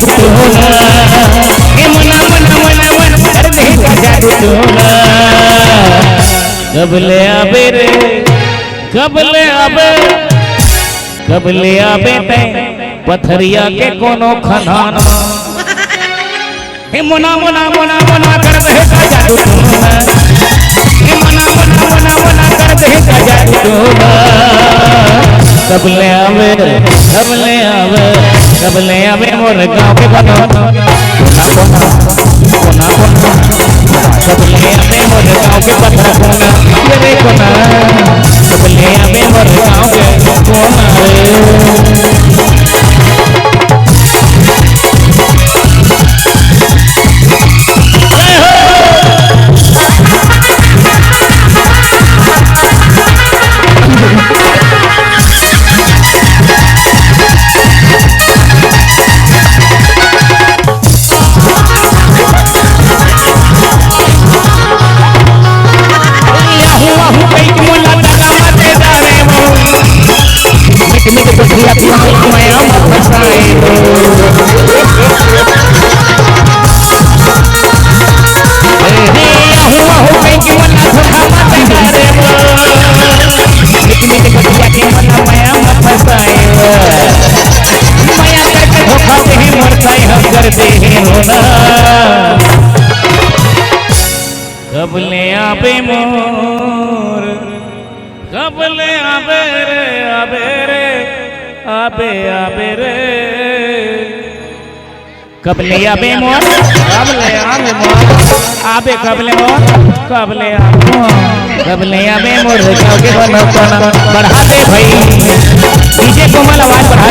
जादू टोना, ए मना मना मना मन करने का जादू टोना। कबले आबे रे कबले आबे ते पथरिया के कोनो खनाना, हे मना मना मना मना कर दे का जादू टोना, हे मना मना मना मना कर दे का जादू टोना। कबले आवे मोर गाँव के बनो कोना कोना कोना, कबले आवे मोर गाँव के पत्थर कोना रे कोना, कबले आवे मोर गाँव के कोना रे। कबले आबे मोर कबले आबे रे आबे रे आबे आबे रे, कबले आबे मोर कबले आबे मोर आबे कबले मोर कबले आबे मोर गाँव के बनो कोना। बढ़ा दे भाई डीजे कोमल आवाज बढ़ा।